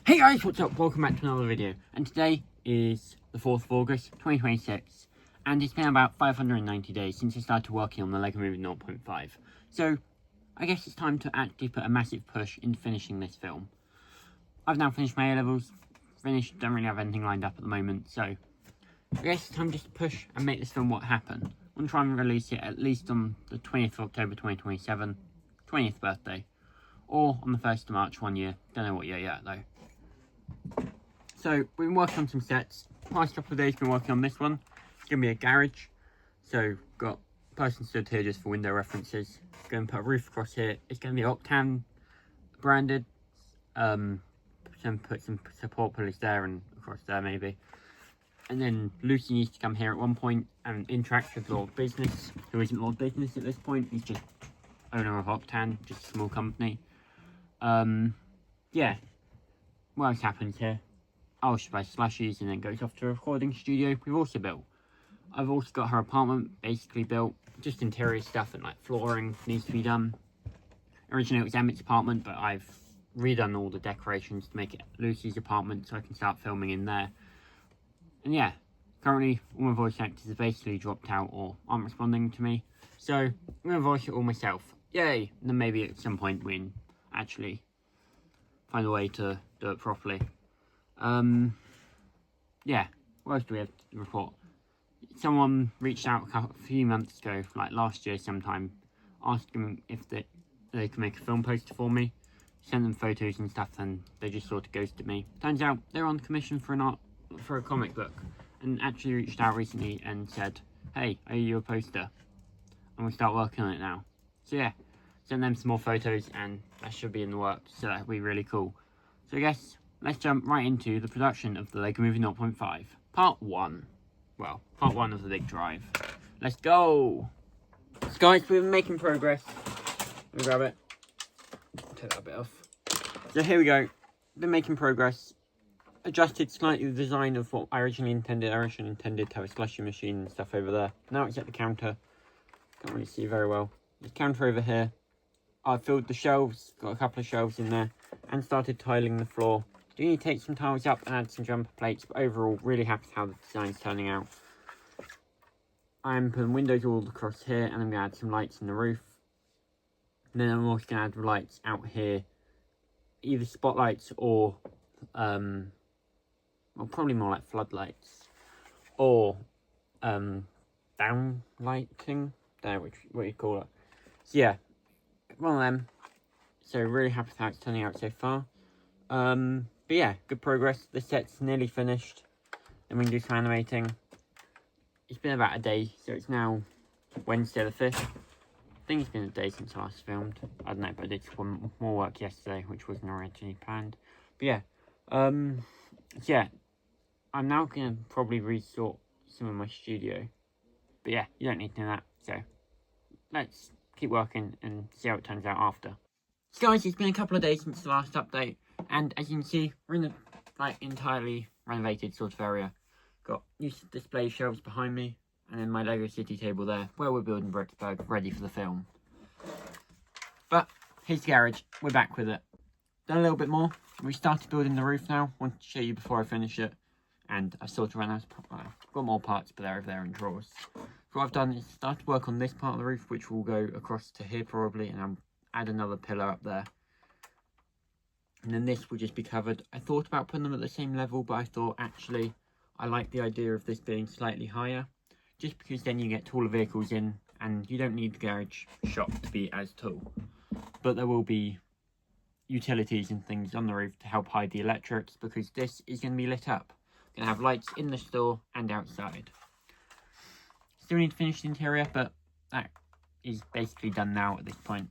Hey guys, what's up? Welcome back to another video. And today is the 4th of August 2026, and it's been about 590 days since I started working on the LEGO Movie 0.5. So I guess it's time to actually put a massive push into finishing this film. I've now finished my A-levels, don't really have anything lined up at the moment, so I guess it's time just to push and make this film what happened. I'm going to try and release it at least on the 20th of October 2027, 20th birthday, or on the 1st of March one year. Don't know what year yet though. So, we've been working on some sets. The past couple of days, been working on this one. It's going to be a garage. So, got a person stood here just for window references. Going to put a roof across here. It's going to be Octan branded. Put some support pillars there and across there maybe. And then Lucy needs to come here at one point and interact with Lord Business, who isn't Lord Business at this point. He's just owner of Octan, just a small company. Yeah. What else happens here? Oh, she buys slushies and then goes off to a recording studio we've also built. I've also got her apartment basically built. Just interior stuff and like flooring needs to be done. Originally it was Emmett's apartment, but I've redone all the decorations to make it Lucy's apartment so I can start filming in there. And yeah, currently all my voice actors have basically dropped out or aren't responding to me. So I'm going to voice it all myself. Yay! And then maybe at some point we can actually find a way to do it properly. Yeah, what else do we have to report? Someone reached out a few months ago, like last year sometime, asking if they could make a film poster for me. Sent them photos and stuff, and they just sort of ghosted me. Turns out they're on commission for a comic book, and actually reached out recently and said, hey, I owe you a poster. I'm going to start working on it now. So yeah, sent them some more photos, and that should be in the works, so that'll be really cool. So I guess let's jump right into the production of the LEGO Movie 0.5. Part 1. Well, part 1 of the big drive. Let's go! So guys, we've been making progress. Let me grab it. Take that bit off. So here we go. Been making progress. Adjusted slightly the design of what I originally intended. I originally intended to have a slushy machine and stuff over there. Now it's at the counter. Can't really see very well. There's a counter over here. I filled the shelves, got a couple of shelves in there, and started tiling the floor. Do need to take some tiles up and add some jumper plates, but overall, really happy with how the design's turning out. I'm putting windows all across here, and I'm going to add some lights in the roof. And then I'm also going to add lights out here, either spotlights or, well, probably more like floodlights, or downlighting, don't know what you call it. So yeah, one of them. So really happy with how it's turning out so far. But yeah, good progress. The set's nearly finished. Then we can do some animating. It's been about a day, so it's now Wednesday the 5th. I think it's been a day since I last filmed. I don't know, but I did some more work yesterday, which wasn't originally planned. But yeah, so yeah, I'm now going to probably resort some of my studio. But yeah, you don't need to know that, so let's keep working and see how it turns out after. So guys, it's been a couple of days since the last update, and as you can see, we're in the entirely renovated sort of area. Got new display shelves behind me, and then my Lego City table there, where we're building Bricksburg, ready for the film. But here's the garage, we're back with it. Done a little bit more. We started building the roof now. Wanted to show you before I finish it, and I sort of ran out of got more parts, but they're over there in drawers. So what I've done is started work on this part of the roof, which will go across to here probably, and I'll add another pillar up there. And then this will just be covered. I thought about putting them at the same level, but I thought actually I like the idea of this being slightly higher, just because then you get taller vehicles in, and you don't need the garage shop to be as tall. But there will be utilities and things on the roof to help hide the electrics, because this is going to be lit up. Going to have lights in the store and outside. Still need to finish the interior, but that is basically done now at this point.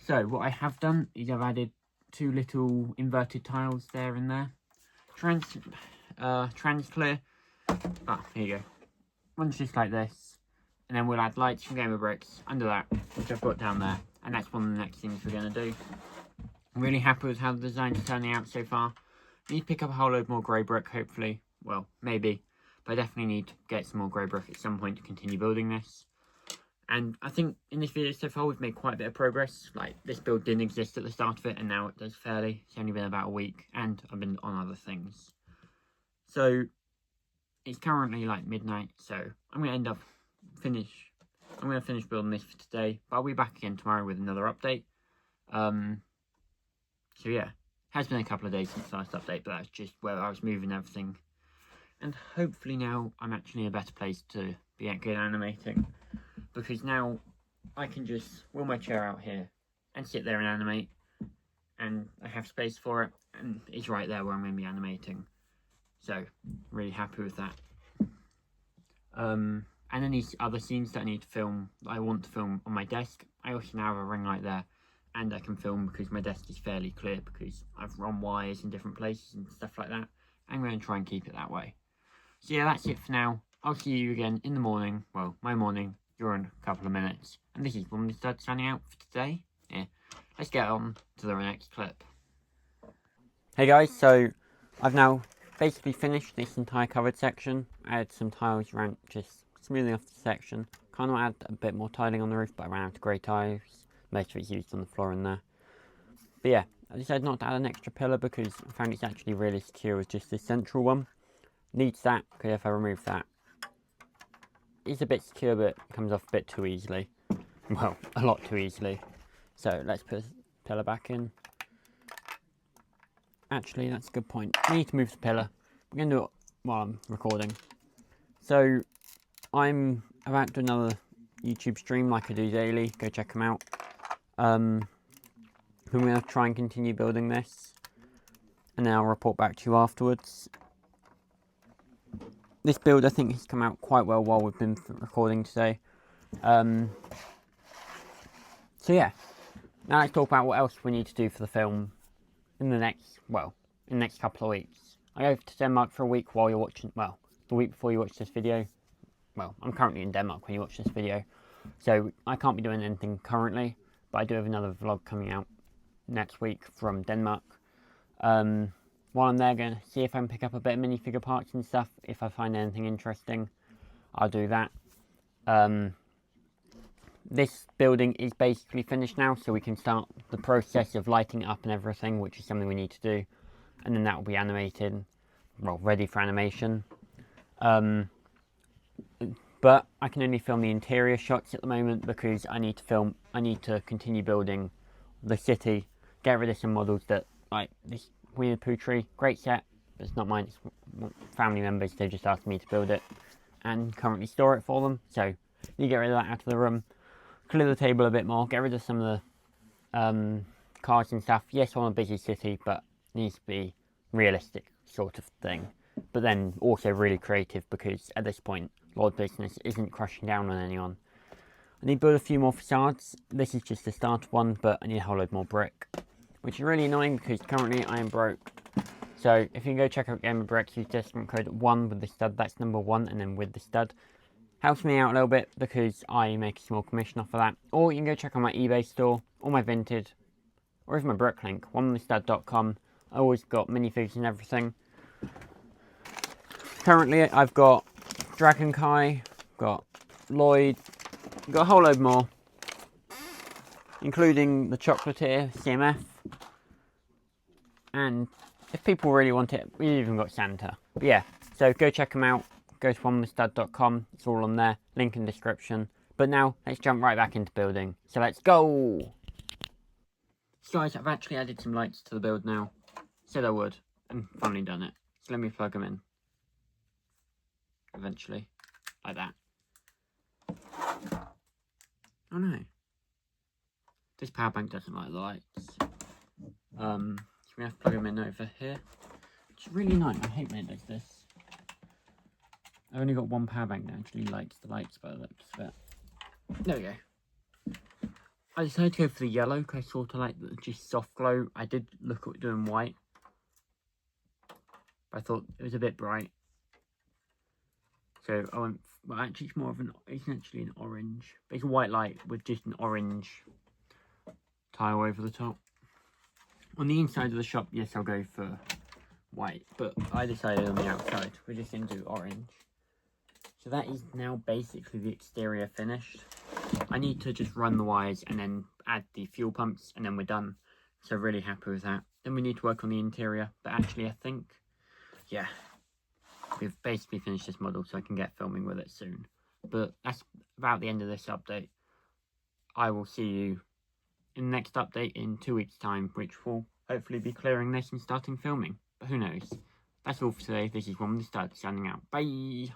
So what I have done is I've added 2 little inverted tiles there and there. Transclear. Ah, here you go. One's just like this. And then we'll add lights from Gamer Bricks under that, which I've got down there. And that's one of the next things we're going to do. I'm really happy with how the design's turning out so far. I need to pick up a whole load more grey brick, hopefully. Well, maybe. But I definitely need to get some more grey brick at some point to continue building this. And I think in this video so far we've made quite a bit of progress. Like, this build didn't exist at the start of it, and now it does fairly. It's only been about a week, and I've been on other things. So it's currently like midnight, so I'm going to finish building this for today, but I'll be back again tomorrow with another update. So yeah, it has been a couple of days since the last update, but that's just where I was moving everything. And hopefully now I'm actually in a better place to be good animating, because now I can just wheel my chair out here and sit there and animate, and I have space for it, and it's right there where I'm going to be animating. So, really happy with that. And any other scenes that I need to film, I want to film on my desk. I also now have a ring light there, and I can film because my desk is fairly clear because I've run wires in different places and stuff like that. I'm going to try and keep it that way. So yeah, that's it for now. I'll see you again in the morning. Well, my morning, during a couple of minutes. And this is Woman Stud signing out for today. Yeah, let's get on to the next clip. Hey guys, so I've now basically finished this entire covered section. I had some tiles around, just smoothing off the section. Kind of add a bit more tiling on the roof, but I ran out of grey tiles. Most of it's used on the floor in there. But yeah, I decided not to add an extra pillar because I found it's actually really secure with just this central one. Needs that, because if I remove that, it's a bit secure, but it comes off a bit too easily. Well, a lot too easily. So let's put the pillar back in. Actually, that's a good point. We need to move the pillar. We're going to do it while I'm recording. So, I'm about to do another YouTube stream like I do daily. Go check them out. I'm going to try and continue building this, and then I'll report back to you afterwards. This build, I think, has come out quite well while we've been recording today. So yeah, now let's talk about what else we need to do for the film in the next couple of weeks. I go to Denmark for a week while you're watching, well, the week before you watch this video. Well, I'm currently in Denmark when you watch this video, so I can't be doing anything currently, but I do have another vlog coming out next week from Denmark. While I'm there, going to see if I can pick up a bit of minifigure parts and stuff. If I find anything interesting, I'll do that. This building is basically finished now, so we can start the process of lighting it up and everything, which is something we need to do. And then that will be animated, well, ready for animation. But I can only film the interior shots at the moment because I need to continue building the city, get rid of some models that, like this Winnie the Pooh tree, great set, but it's not mine, it's family members. They just asked me to build it and currently store it for them, so you get rid of that out of the room, clear the table a bit more, get rid of some of the cars and stuff. Yes, I want a busy city, but it needs to be realistic sort of thing, but then also really creative, because at this point Lord Business isn't crushing down on anyone. I need to build a few more facades. This is just the start one, but I need a whole load more brick, which is really annoying because currently I am broke. So if you can go check out Gamer Bricks, use discount code 1 with the stud, that's number 1 and then with the stud. Helps me out a little bit because I make a small commission off of that. Or you can go check out my eBay store, or my Vinted, or even my Bricklink, onewiththestud.com. I always got minifigs and everything. Currently I've got Dragon Kai, got Lloyd, got a whole load more, including the Chocolatier CMF, and if people really want it, we've even got Santa. But yeah, so go check them out, go to onewiththestud.com, it's all on there, link in the description. But now, let's jump right back into building, so let's go! So guys, I've actually added some lights to the build now, said I would, and finally done it. So let me plug them in, eventually, like that. Oh no. This power bank doesn't like the lights. So we have to plug them in over here. Which is really annoying. I hate when it does this. I've only got one power bank that actually likes the lights by the looks of it. There we go. I decided to go for the yellow because I sort of like the just soft glow. I did look at doing white, but I thought it was a bit bright. So I went, well actually it's more of an, it's actually an orange. But it's a white light with just an orange tile over the top. On the inside of the shop, yes, I'll go for white, but I decided on the outside, we're just going to do orange. So that is now basically the exterior finished. I need to just run the wires and then add the fuel pumps, and then we're done. So really happy with that. Then we need to work on the interior, but actually I think, yeah, we've basically finished this model, so I can get filming with it soon. But that's about the end of this update. I will see you in the next update in 2 weeks' time, which will hopefully be clearing this and starting filming. But who knows? That's all for today. This is One with the Stud, signing out. Bye!